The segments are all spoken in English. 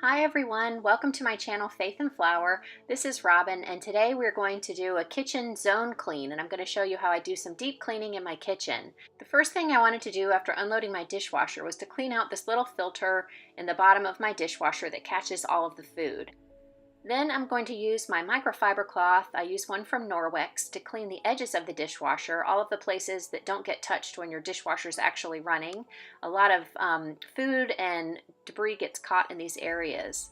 Hi everyone, welcome to my channel Faith and Flower. This is Robin and today we're going to do a kitchen zone clean and I'm going to show you how I do some deep cleaning in my kitchen. The first thing I wanted to do after unloading my dishwasher was to clean out this little filter in the bottom of my dishwasher that catches all of the food. Then I'm going to use my microfiber cloth. I use one from Norwex to clean the edges of the dishwasher, all of the places that don't get touched when your dishwasher is actually running. A lot of food and debris gets caught in these areas.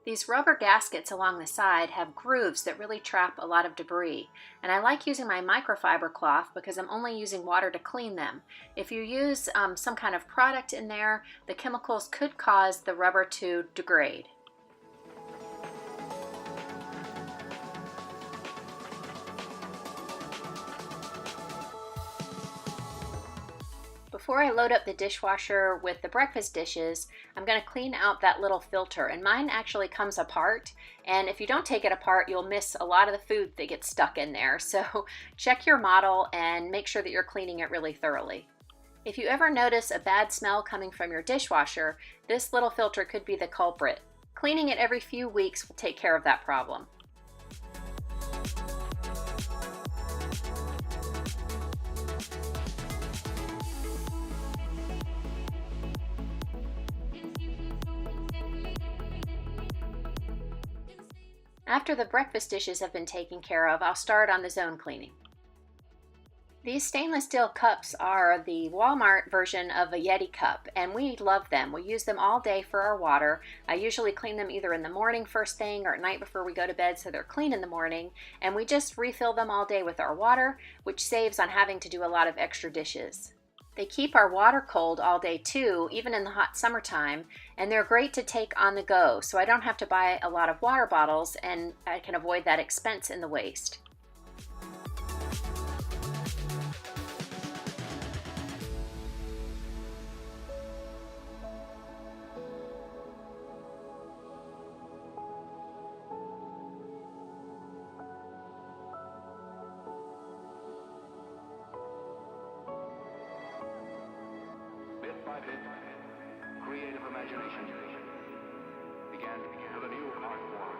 These rubber gaskets along the side have grooves that really trap a lot of debris, and I like using my microfiber cloth because I'm only using water to clean them. If you use some kind of product in there, the chemicals could cause the rubber to degrade. Before I load up the dishwasher with the breakfast dishes, I'm going to clean out that little filter, and mine actually comes apart, and if you don't take it apart you'll miss a lot of the food that gets stuck in there, so check your model and make sure that you're cleaning it really thoroughly. If you ever notice a bad smell coming from your dishwasher, this little filter could be the culprit. Cleaning it every few weeks will take care of that problem. After the breakfast dishes have been taken care of, I'll start on the zone cleaning. These stainless steel cups are the Walmart version of a Yeti cup, and we love them. We use them all day for our water. I usually clean them either in the morning first thing or at night before we go to bed so they're clean in the morning, and we just refill them all day with our water, which saves on having to do a lot of extra dishes. They keep our water cold all day too, even in the hot summertime, and they're great to take on the go, so I don't have to buy a lot of water bottles and I can avoid that expense in the waste. Creative imagination began with a new art form.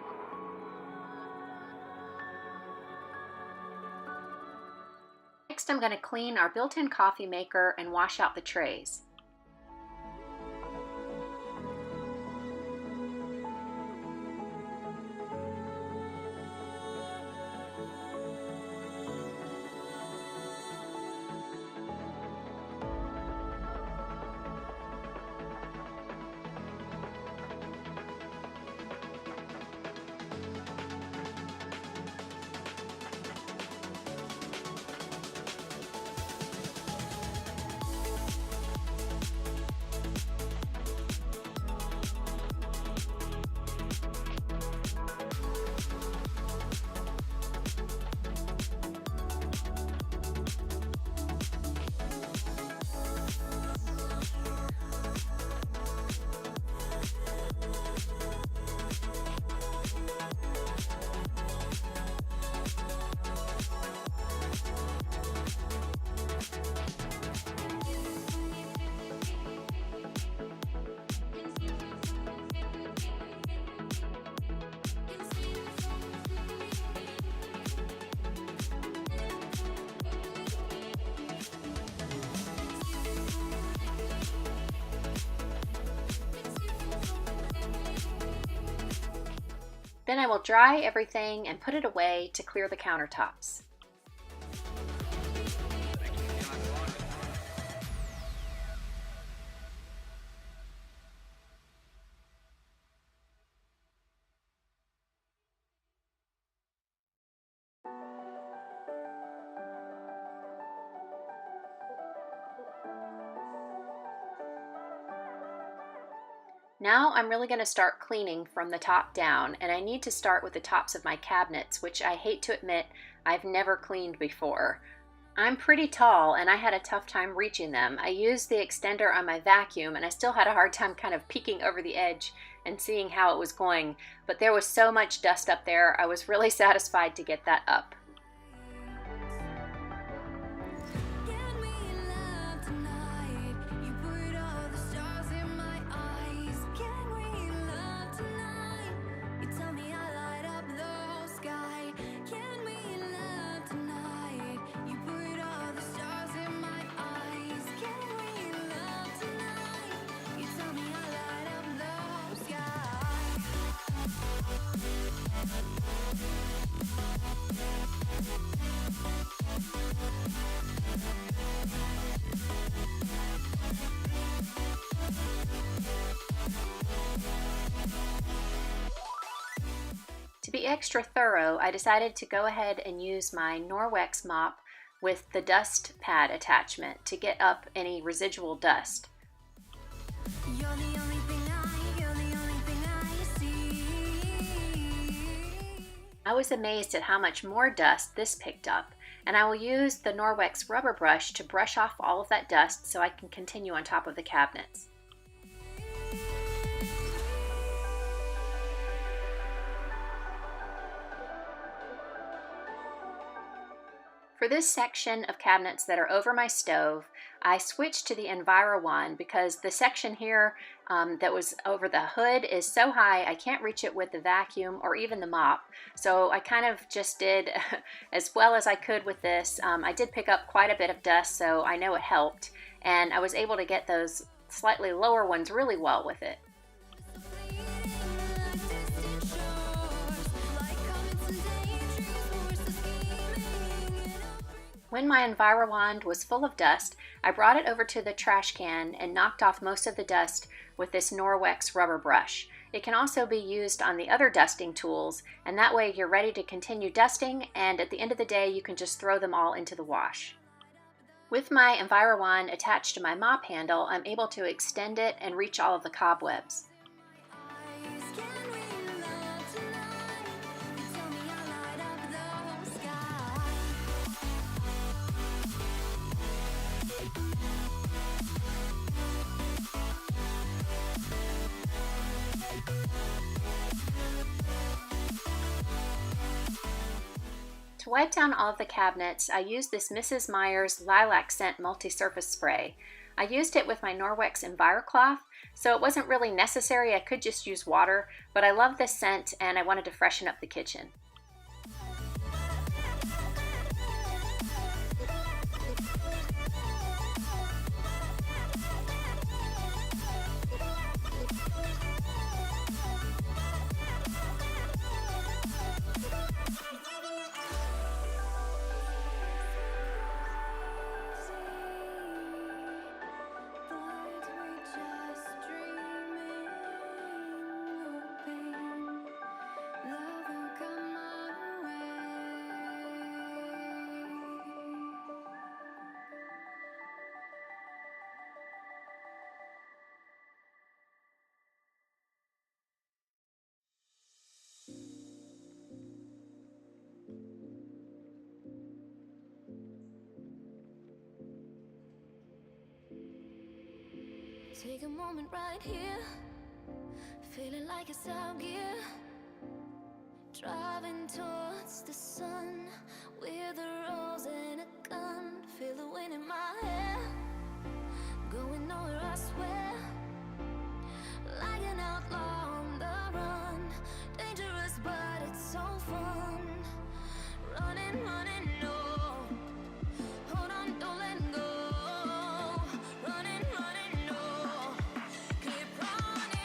Next, I'm going to clean our built-in coffee maker and wash out the trays. Then I will dry everything and put it away to clear the countertops. Now I'm really going to start cleaning from the top down, and I need to start with the tops of my cabinets, which I hate to admit I've never cleaned before. I'm pretty tall and I had a tough time reaching them. I used the extender on my vacuum and I still had a hard time kind of peeking over the edge and seeing how it was going, but there was so much dust up there, I was really satisfied to get that up. be extra thorough, I decided to go ahead and use my Norwex mop with the dust pad attachment to get up any residual dust. I was amazed at how much more dust this picked up, and I will use the Norwex rubber brush to brush off all of that dust so I can continue on top of the cabinets. For this section of cabinets that are over my stove, I switched to the EnviroWand because the section here that was over the hood is so high I can't reach it with the vacuum or even the mop. So I kind of just did as well as I could with this. I did pick up quite a bit of dust, so I know it helped, and I was able to get those slightly lower ones really well with it. When my EnviroWand was full of dust, I brought it over to the trash can and knocked off most of the dust with this Norwex rubber brush. It can also be used on the other dusting tools, and that way you're ready to continue dusting, and at the end of the day you can just throw them all into the wash. With my EnviroWand attached to my mop handle, I'm able to extend it and reach all of the cobwebs. To wipe down all of the cabinets, I used this Mrs. Meyer's Lilac Scent Multi-Surface Spray. I used it with my Norwex EnviroCloth, so it wasn't really necessary. I could just use water, but I love this scent and I wanted to freshen up the kitchen. Take a moment right here, feeling like it's out gear, driving towards the sun with a rose and a gun. Feel the wind in my hair, going nowhere I swear, like an outlaw on the run. Dangerous but it's so fun, running, running, no. Hold on, don't let go. Running, running, no. Keep running.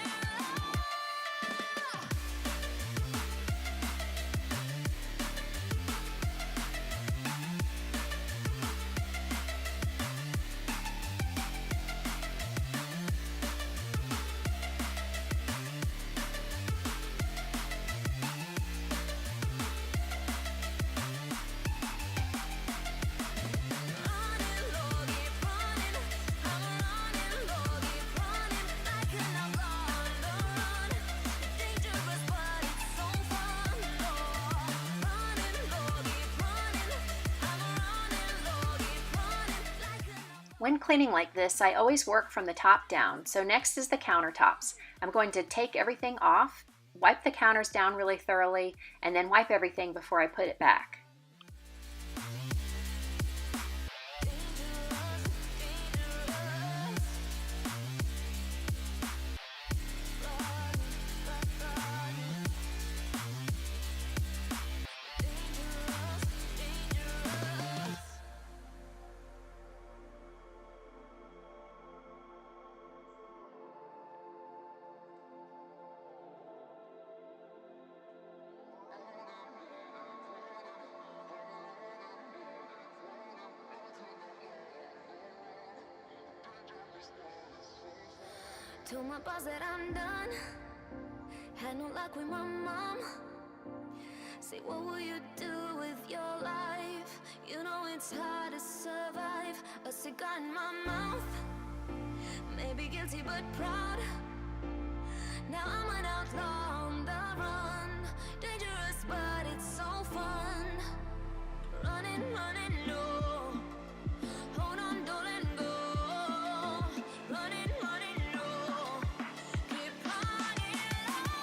When cleaning like this, I always work from the top down. So next is the countertops. I'm going to take everything off, wipe the counters down really thoroughly, and then wipe everything before I put it back. Told my boss that I'm done. Had no luck with my mom. Say, what will you do with your life? You know it's hard to survive. A cigar in my mouth, maybe guilty but proud. Now I'm an outlaw on the run. Dangerous but it's so fun. Running, running low. Hold on, don't let go. Running, running low. Keep running low.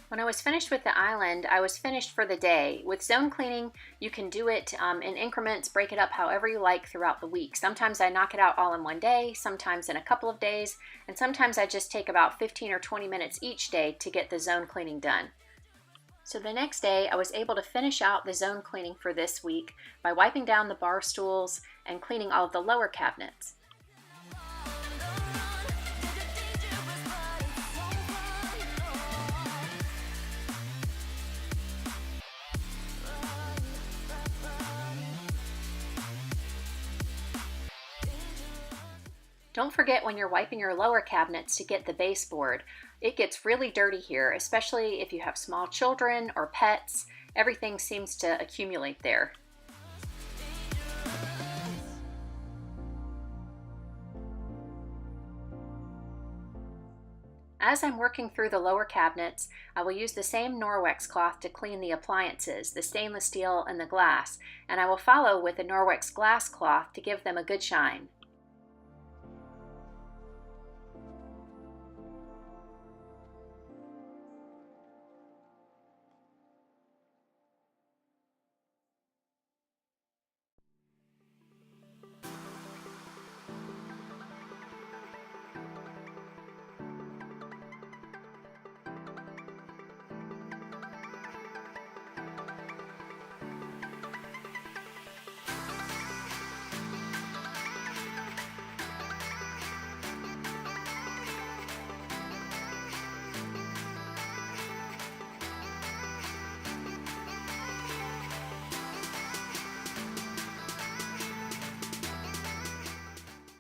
When I was finished with the island, I was finished for the day. With zone cleaning, you can do it in increments, break it up however you like throughout the week. Sometimes I knock it out all in one day, sometimes in a couple of days, and sometimes I just take about 15 or 20 minutes each day to get the zone cleaning done. So the next day, I was able to finish out the zone cleaning for this week by wiping down the bar stools and cleaning all of the lower cabinets. Don't forget when you're wiping your lower cabinets to get the baseboard. It gets really dirty here, especially if you have small children or pets. Everything seems to accumulate there. As I'm working through the lower cabinets, I will use the same Norwex cloth to clean the appliances, the stainless steel and the glass, and I will follow with a Norwex glass cloth to give them a good shine.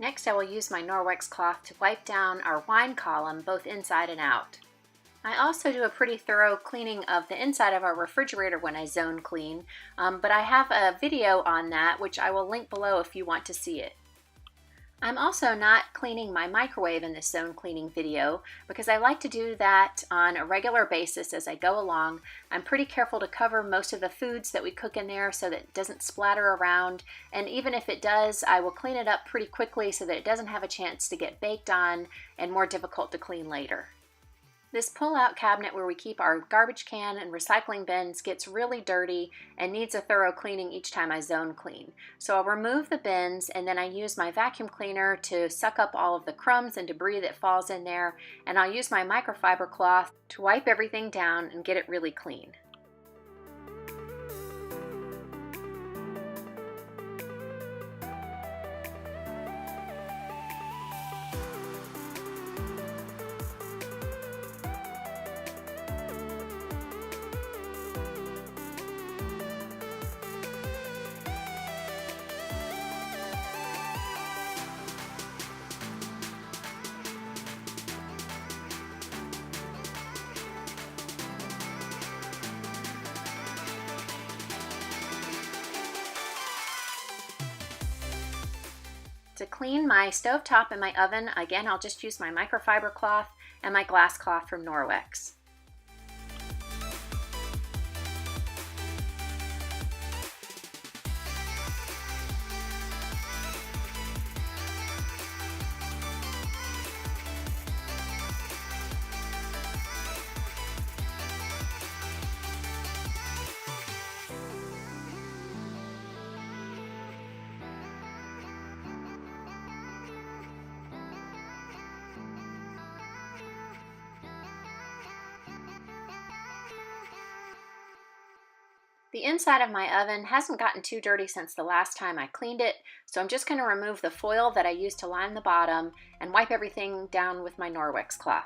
Next, I will use my Norwex cloth to wipe down our wine column both inside and out. I also do a pretty thorough cleaning of the inside of our refrigerator when I zone clean, but I have a video on that which I will link below if you want to see it. I'm also not cleaning my microwave in this zone cleaning video because I like to do that on a regular basis as I go along. I'm pretty careful to cover most of the foods that we cook in there so that it doesn't splatter around, and even if it does, I will clean it up pretty quickly so that it doesn't have a chance to get baked on and more difficult to clean later. This pull-out cabinet where we keep our garbage can and recycling bins gets really dirty and needs a thorough cleaning each time I zone clean. So I'll remove the bins and then I use my vacuum cleaner to suck up all of the crumbs and debris that falls in there, and I'll use my microfiber cloth to wipe everything down and get it really clean. To clean my stovetop and my oven, again, I'll just use my microfiber cloth and my glass cloth from Norwex. The inside of my oven hasn't gotten too dirty since the last time I cleaned it, so I'm just going to remove the foil that I used to line the bottom and wipe everything down with my Norwex cloth.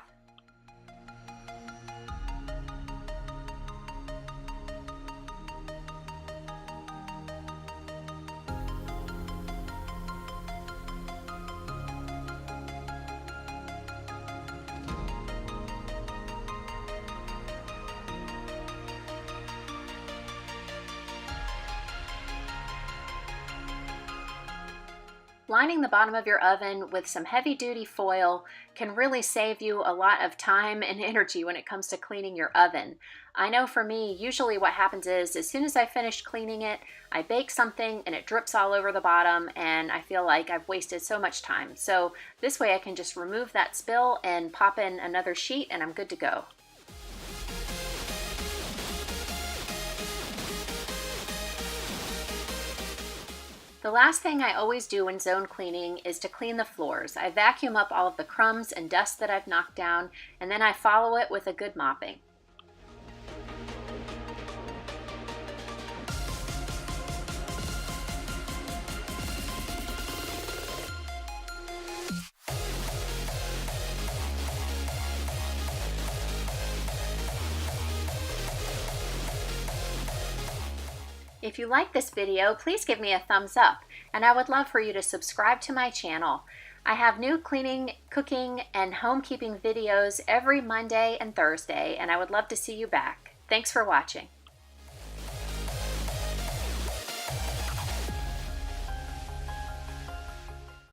Lining the bottom of your oven with some heavy-duty foil can really save you a lot of time and energy when it comes to cleaning your oven. I know for me, usually what happens is as soon as I finish cleaning it, I bake something and it drips all over the bottom and I feel like I've wasted so much time. So this way I can just remove that spill and pop in another sheet and I'm good to go. The last thing I always do when zone cleaning is to clean the floors. I vacuum up all of the crumbs and dust that I've knocked down, and then I follow it with a good mopping. If you like this video, please give me a thumbs up, and I would love for you to subscribe to my channel. I have new cleaning, cooking, and homekeeping videos every Monday and Thursday, and I would love to see you back. Thanks for watching.